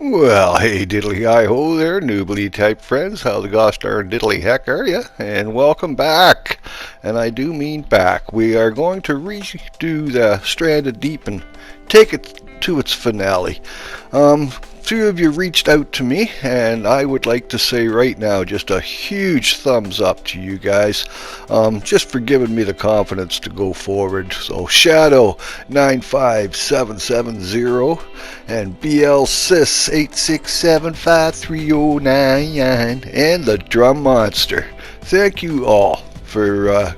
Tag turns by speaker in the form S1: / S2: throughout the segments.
S1: Well, hey diddly hi ho there, noobly type friends. How the gosh darn diddly heck are you? And welcome back. And I do mean back. We are going to redo the Stranded Deep and take it to its finale. Few of you reached out to me, and I would like to say right now just a huge thumbs up to you guys, just for giving me the confidence to go forward. So Shadow 95770 and BL Sis 8675309 and the Drum Monster. Thank you all for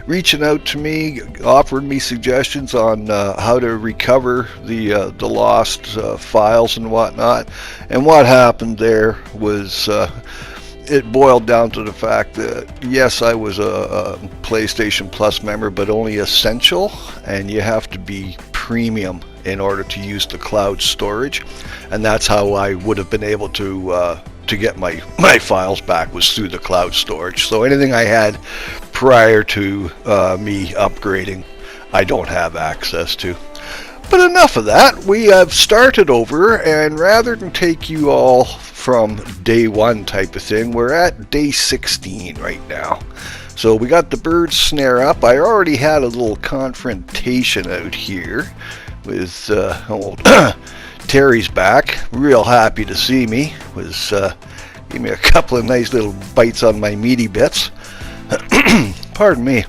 S1: reaching out to me, offering me suggestions on how to recover the lost files and whatnot. And what happened there was it boiled down to the fact that yes, I was a PlayStation Plus member, but only Essential, and you have to be premium in order to use the cloud storage, and that's how I would have been able to get my files back, was through the cloud storage. So anything I had prior to me upgrading, I don't have access to. But enough of that. We have started over, and rather than take you all from day one type of thing, we're at day 16 right now. So we got the bird snare up. I already had a little confrontation out here with old Terry's back. Real happy to see me. Gave me a couple of nice little bites on my meaty bits. Pardon me.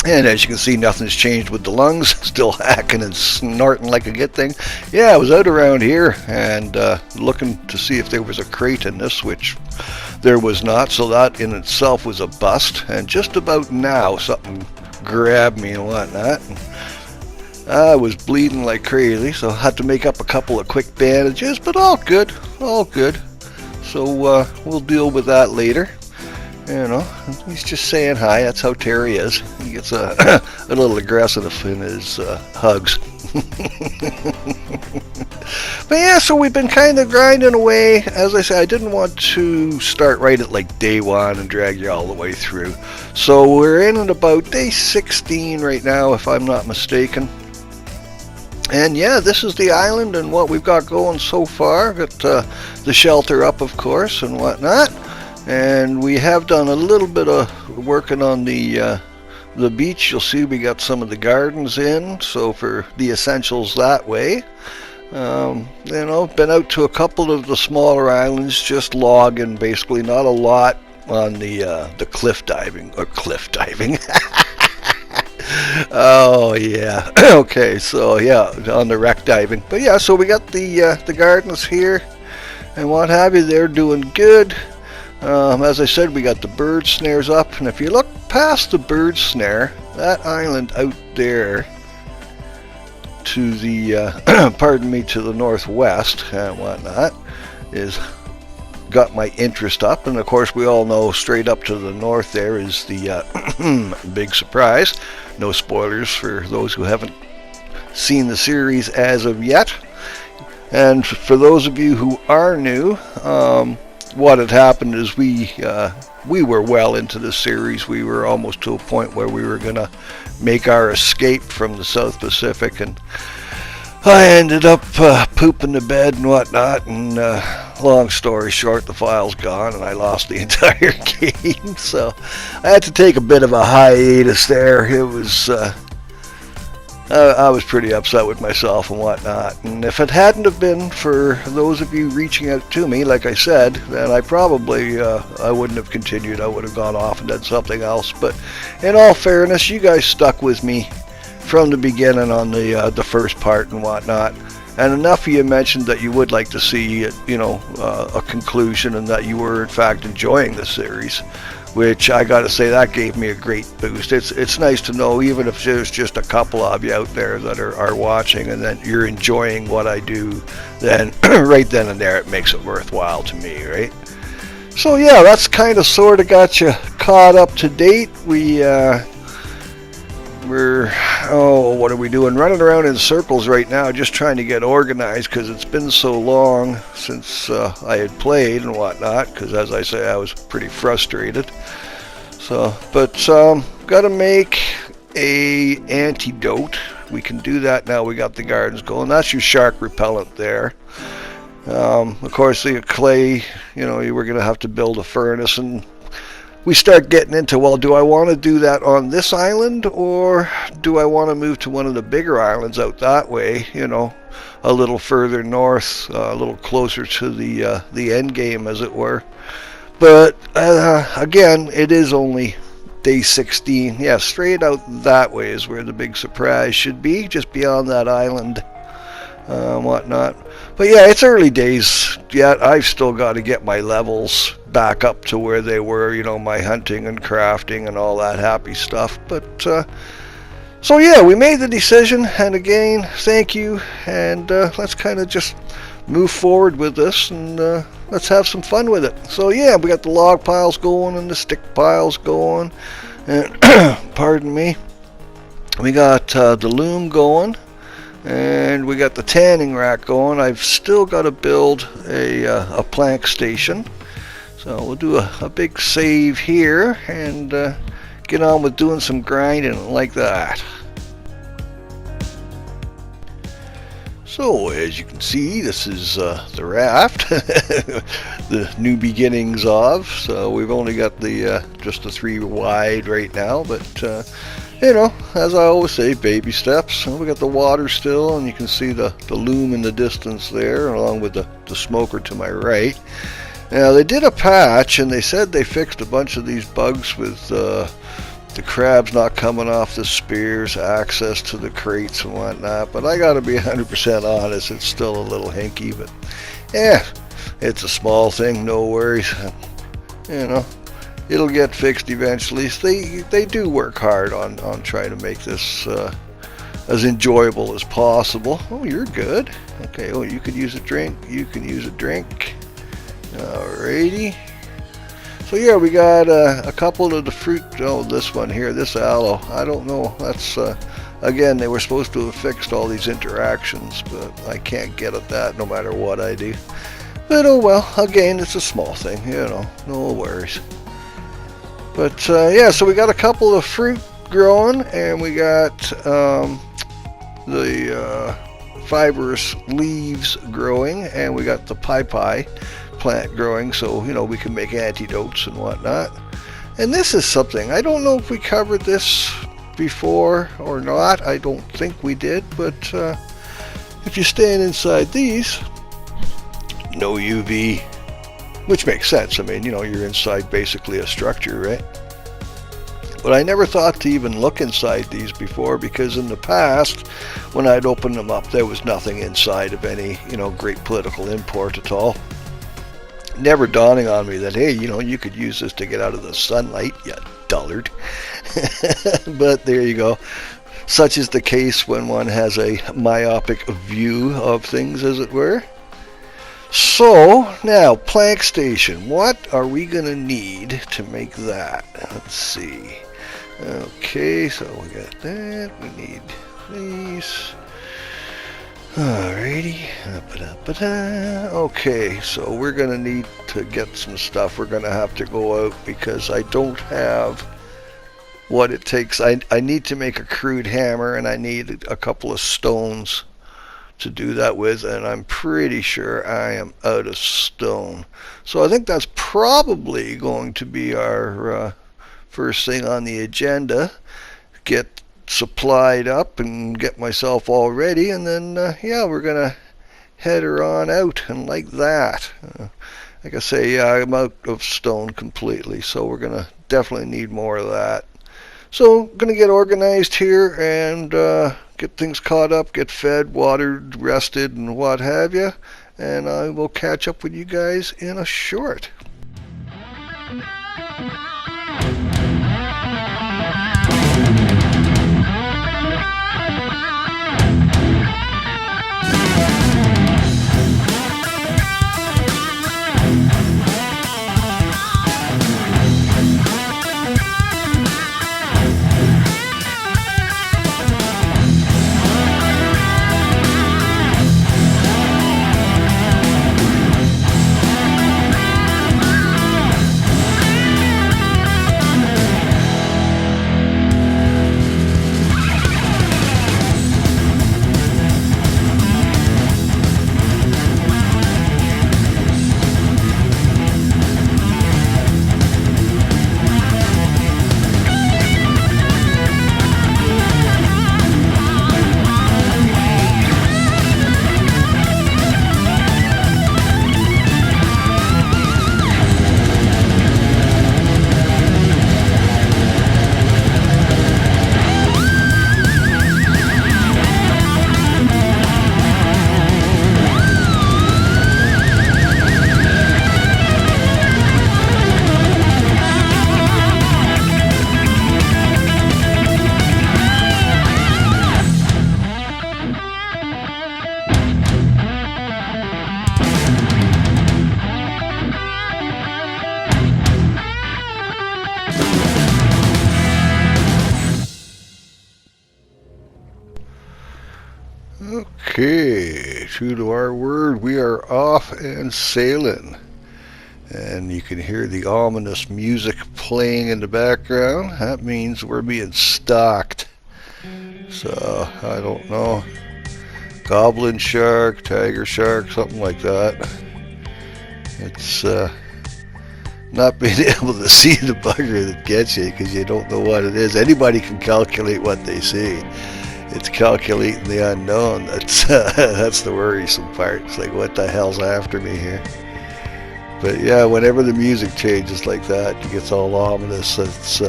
S1: And as you can see, nothing's changed with the lungs. Still hacking and snorting like a good thing. Yeah, I was out around here and looking to see if there was a crate in this, which there was not. So that in itself was a bust. And just about now, something grabbed me and whatnot. I was bleeding like crazy, so I had to make up a couple of quick bandages, but all good, all good. So we'll deal with that later. You know, he's just saying hi. That's how Terry is. He gets a little aggressive in his hugs. But yeah, so we've been kind of grinding away. As I said, I didn't want to start right at like day one and drag you all the way through. So we're in at about day 16 right now, if I'm not mistaken. And yeah, this is the island and what we've got going so far. Got the shelter up, of course, and whatnot. And we have done a little bit of working on the beach. You'll see we got some of the gardens in, so for the essentials that way. Been out to a couple of the smaller islands, just logging, basically. Not a lot on the cliff diving. Oh yeah. Okay, so yeah, on the wreck diving. But yeah, so we got the gardens here and what have you. They're doing good. As I said, we got the bird snares up, and if you look past the bird snare, that island out there to the to the northwest and whatnot is got my interest up. And of course, we all know straight up to the north there is the big surprise. No spoilers for those who haven't seen the series as of yet. And for those of you who are new, what had happened is we were well into the series. We were almost to a point where we were going to make our escape from the South Pacific, and I ended up pooping the bed and whatnot, and long story short, the file's gone and I lost the entire game. So I had to take a bit of a hiatus there. It was I was pretty upset with myself and whatnot, and if it hadn't have been for those of you reaching out to me, like I said, then I probably I wouldn't have continued. I would have gone off and done something else. But in all fairness, you guys stuck with me from the beginning on the first part and whatnot, and enough of you mentioned that you would like to see it, a conclusion, and that you were in fact enjoying the series, which I got to say, that gave me a great boost. It's nice to know, even if there's just a couple of you out there that are watching and that you're enjoying what I do, then right then and there it makes it worthwhile to me, right? So yeah, that's kind of sort of got you caught up to date. What are we doing? Running around in circles right now, just trying to get organized, because it's been so long since I had played and whatnot, because as I say, I was pretty frustrated. So, but got to make a antidote. We can do that now. We got the gardens going. That's your shark repellent there. Of course, the clay, you were going to have to build a furnace, and we start getting into, well, do I want to do that on this island, or do I want to move to one of the bigger islands out that way, a little further north, a little closer to the end game, as it were. But again, it is only day 16. Yeah, straight out that way is where the big surprise should be, just beyond that island, whatnot. But yeah, it's early days yet. I've still got to get my levels back up to where they were, my hunting and crafting and all that happy stuff. But so yeah, we made the decision, and again, thank you, and let's kind of just move forward with this, and let's have some fun with it. So yeah, we got the log piles going and the stick piles going, and pardon me, we got the loom going, and we got the tanning rack going. I've still got to build a plank station, so we'll do a big save here and get on with doing some grinding like that. So as you can see, this is the raft, the new beginnings of. So we've only got the just the 3 wide right now, but as I always say, baby steps. We got the water still, and you can see the loom in the distance there, along with the smoker to my right. Now they did a patch, and they said they fixed a bunch of these bugs with the crabs not coming off the spears, access to the crates and whatnot, but I gotta be 100% honest, it's still a little hinky, but yeah, it's a small thing, no worries. It'll get fixed eventually. They do work hard on trying to make this as enjoyable as possible. Oh, you're good. Okay, oh, you could use a drink. You can use a drink. Alrighty. So yeah, we got a couple of the fruit. Oh, this one here, this aloe. I don't know. That's again, they were supposed to have fixed all these interactions, but I can't get at that no matter what I do. But oh well. Again, it's a small thing. No worries. But yeah, so we got a couple of fruit growing, and we got the fibrous leaves growing, and we got the pai plant growing, so we can make antidotes and whatnot. And this is something, I don't know if we covered this before or not. I don't think we did, but if you stand inside these, no UV, which makes sense. I mean, you're inside basically a structure, right? But I never thought to even look inside these before, because in the past, when I'd opened them up, there was nothing inside of any, great political import at all. Never dawning on me that, hey, you could use this to get out of the sunlight, you dullard. But there you go. Such is the case when one has a myopic view of things, as it were. So, now, plank station. What are we going to need to make that? Let's see. Okay, so we got that. We need these. Alrighty. Okay, so we're going to need to get some stuff. We're going to have to go out because I don't have what it takes. I need to make a crude hammer, and I need a couple of stones to do that with, and I'm pretty sure I am out of stone. So I think that's probably going to be our first thing on the agenda. Get supplied up and get myself all ready, and then yeah, we're gonna head her on out, and like that. Like I say, yeah, I'm out of stone completely, so we're gonna definitely need more of that. So gonna get organized here and get things caught up, get fed, watered, rested, and what have you, and I will catch up with you guys in a short. Okay, true to our word, we are off and sailing. And you can hear the ominous music playing in the background. That means we're being stalked. So, I don't know. Goblin shark, tiger shark, something like that. It's not being able to see the bugger that gets you because you don't know what it is. Anybody can calculate what they see. It's calculating the unknown. That's the worrisome part. It's like, what the hell's after me here? But yeah, whenever the music changes like that, it gets all ominous. It's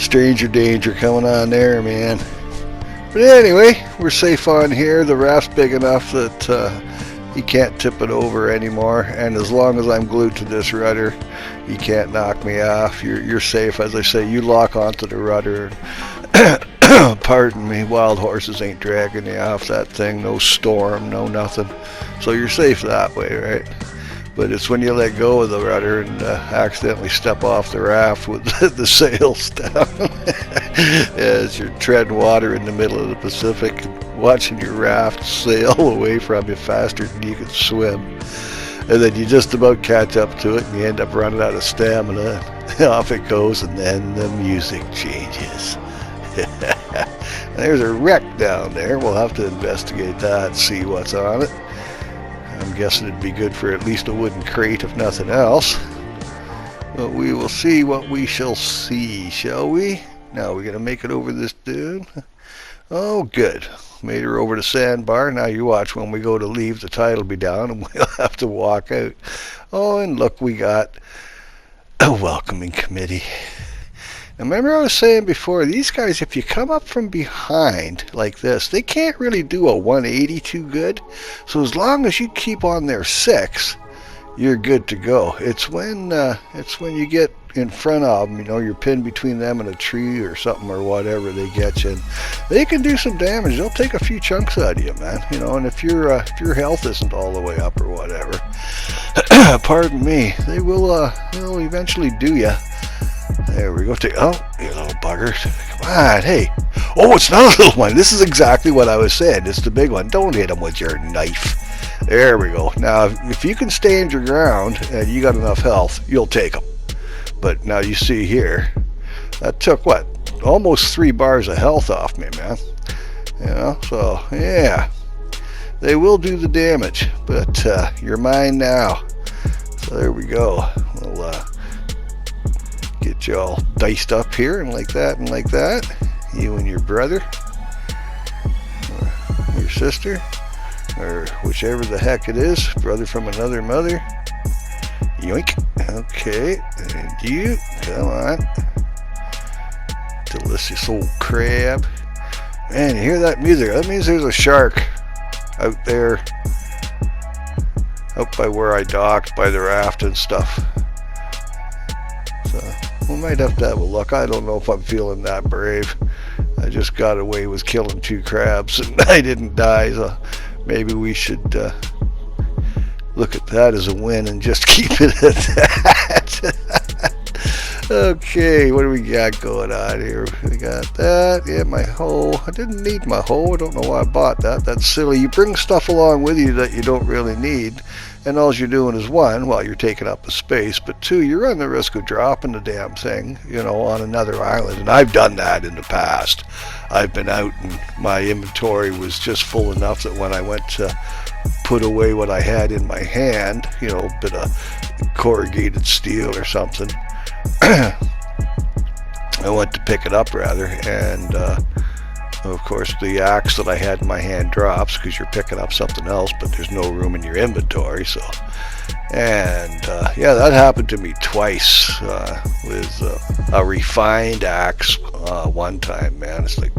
S1: stranger danger coming on there, man. But anyway, we're safe on here. The raft's big enough that you can't tip it over anymore. And as long as I'm glued to this rudder, you can't knock me off. You're safe. As I say, you lock onto the rudder. Pardon me, wild horses ain't dragging you off that thing. No storm, no nothing. So you're safe that way, right? But it's when you let go of the rudder and accidentally step off the raft with the sails down as you're treading water in the middle of the Pacific, watching your raft sail away from you faster than you can swim. And then you just about catch up to it and you end up running out of stamina. Off it goes, and then the music changes. There's a wreck down there. We'll have to investigate that, see what's on it. I'm guessing it'd be good for at least a wooden crate, if nothing else. But we will see what we shall see, shall we? Now we're going to make it over this dune. Oh, good. Made her over the sandbar. Now you watch, when we go to leave, the tide will be down and we'll have to walk out. Oh, and look, we got a welcoming committee. Now remember I was saying before, these guys, if you come up from behind like this, they can't really do a 180 too good. So as long as you keep on their 6, you're good to go. It's when you get in front of them, you know, you're pinned between them and a tree or something or whatever, they get you. And they can do some damage. They'll take a few chunks out of you, man. You know, and if your health isn't all the way up or whatever, pardon me, they will they'll eventually do you. There we go. Oh, you little bugger. Come on, hey. Oh, it's not a little one. This is exactly what I was saying. It's the big one. Don't hit him with your knife. There we go. Now, if you can stand your ground and you got enough health, you'll take them. But now you see here, that took, what, almost 3 bars of health off me, man. You know, so, yeah. They will do the damage, but you're mine now. So there we go. We'll get you all diced up here and like that and like that. You and your brother, or your sister, or whichever the heck it is, brother from another mother. Yoink. Okay, and you, come on. Delicious old crab. Man, you hear that music? That means there's a shark out there, out by where I docked, by the raft and stuff. So we might have to have a look. I don't know if I'm feeling that brave. I just got away with killing 2 crabs and I didn't die, so maybe we should look at that as a win and just keep it at that. Okay, what do we got going on here? We got that. Yeah, my hoe. I didn't need my hoe. I don't know why I bought that. That's silly. You bring stuff along with you that you don't really need, and all you're doing is, 1, well, you're taking up the space, but 2, you run the risk of dropping the damn thing, you know, on another island. And I've done that in the past. I've been out and my inventory was just full enough that when I went to put away what I had in my hand, you know, a bit of corrugated steel or something, I went to pick it up rather, and of course the axe that I had in my hand drops because you're picking up something else, but there's no room in your inventory. So, and yeah, that happened to me twice with a refined axe one time, man. It's like,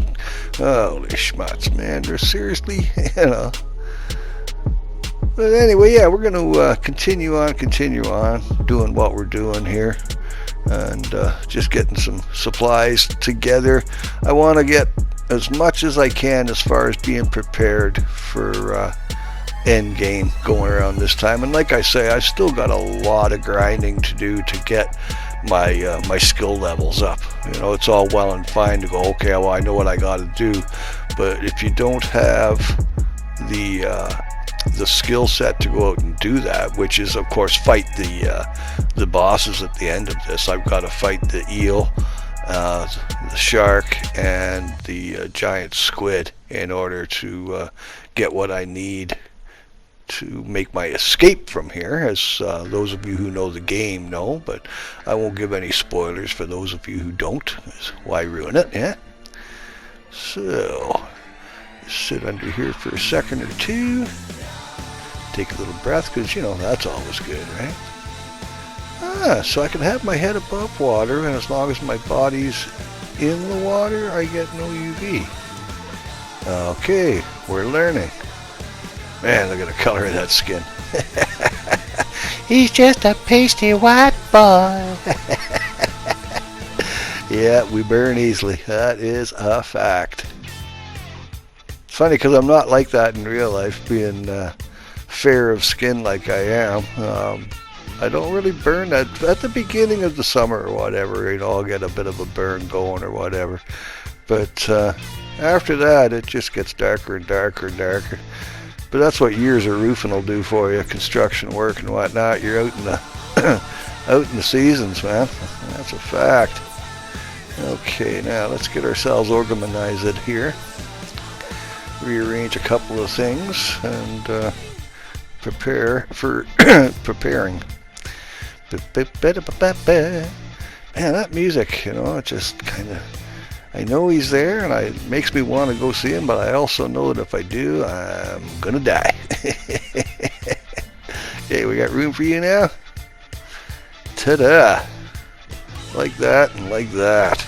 S1: holy schmutz, man, they're seriously, you know. But anyway, yeah, we're going to continue on doing what we're doing here, and just getting some supplies together. I want to get as much as I can as far as being prepared for end game going around this time. And like I say, I still got a lot of grinding to do to get my my skill levels up. You know, it's all well and fine to go, okay, well, I know what I got to do, but if you don't have the skill set to go out and do that, which is of course fight the bosses at the end of this. I've got to fight the eel, the shark, and the giant squid in order to get what I need to make my escape from here, as those of you who know the game know, but I won't give any spoilers for those of you who don't. Why ruin it, yeah? So, sit under here for a second or two, take a little breath, because you know that's always good, right? So I can have my head above water, and as long as my body's in the water, I get no UV. Okay, we're learning. Man, look at the color of that skin. He's just a pasty white boy. Yeah, we burn easily. That is a fact. It's funny because I'm not like that in real life, being fair of skin like I am. I don't really burn at the beginning of the summer or whatever. You know, I'll get a bit of a burn going or whatever. But after that, it just gets darker and darker and darker. But that's what years of roofing will do for you, construction work and whatnot. You're out in the out in the seasons, man. That's a fact. Okay, now let's get ourselves organized here. Rearrange a couple of things and prepare for preparing. Man, that music, you know, it just kind of, I know he's there, and it makes me want to go see him, but I also know that if I do, I'm gonna die. Okay, we got room for you now. Ta-da! Like that and like that.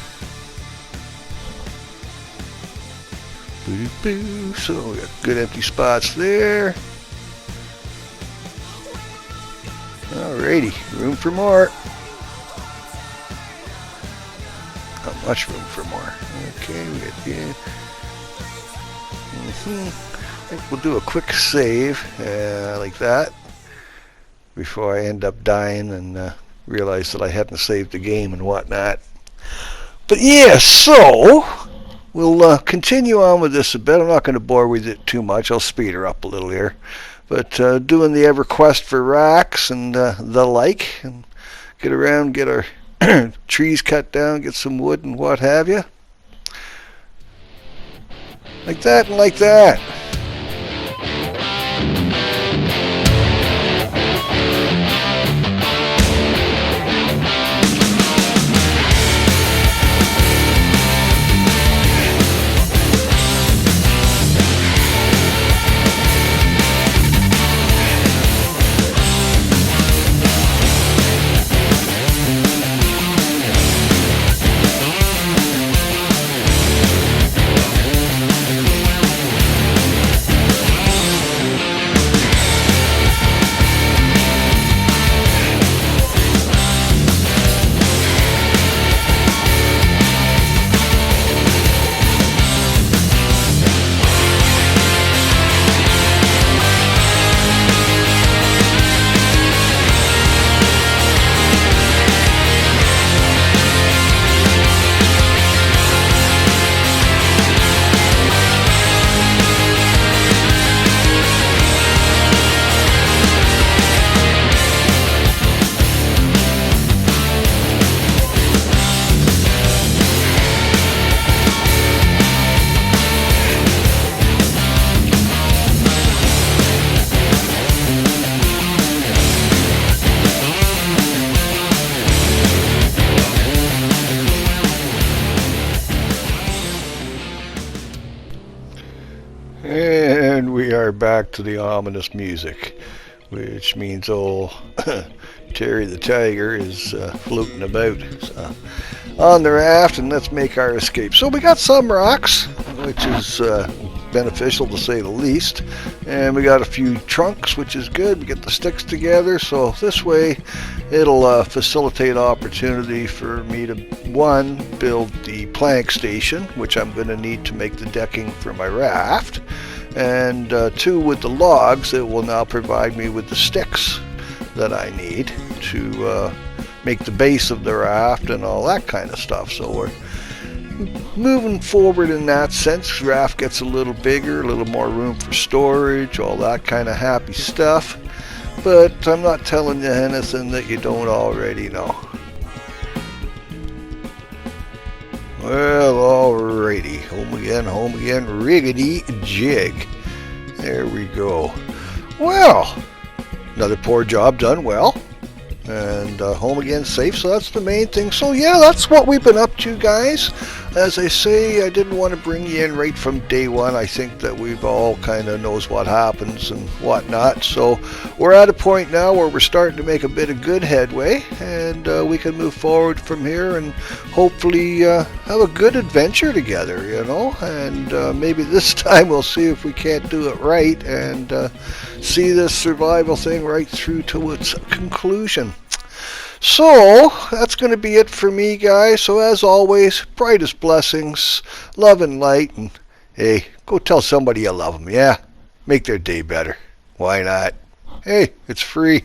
S1: Boo-boo. So we got good empty spots there. Alrighty, room for more. Not much room for more. Okay, we got the. I think we'll do a quick save like that before I end up dying and realize that I hadn't saved the game and whatnot. But yeah, so we'll continue on with this a bit. I'm not going to bore with it too much. I'll speed her up a little here. But doing the EverQuest for racks and the like, and get around, get our trees cut down, get some wood and what have you. Like that and like that. And we are back to the ominous music, which means old Terry the Tiger is floating about on the raft, and let's make our escape. So we got some rocks, which is beneficial to say the least, and we got a few trunks, which is good. We get the sticks together, so this way it'll facilitate opportunity for me to, one, build the plank station, which I'm going to need to make the decking for my raft, and two, with the logs, it will now provide me with the sticks that I need to make the base of the raft and all that kind of stuff. So we're moving forward in that sense. Raft gets a little bigger, a little more room for storage, all that kind of happy stuff. But I'm not telling you anything that you don't already know. Well, alrighty. Home again, riggedy jig. There we go. Well, another poor job done well. And home again safe, so that's the main thing. So yeah, that's what we've been up to, guys. As I say, I didn't want to bring you in right from day one. I think that we've all kind of knows what happens and whatnot. So we're at a point now where we're starting to make a bit of good headway, and we can move forward from here and hopefully have a good adventure together, you know. And maybe this time we'll see if we can't do it right and see this survival thing right through to its conclusion. So that's going to be it for me, guys. So as always, brightest blessings, love and light, and hey, go tell somebody you love them. Yeah, make their day better. Why not? Hey, it's free.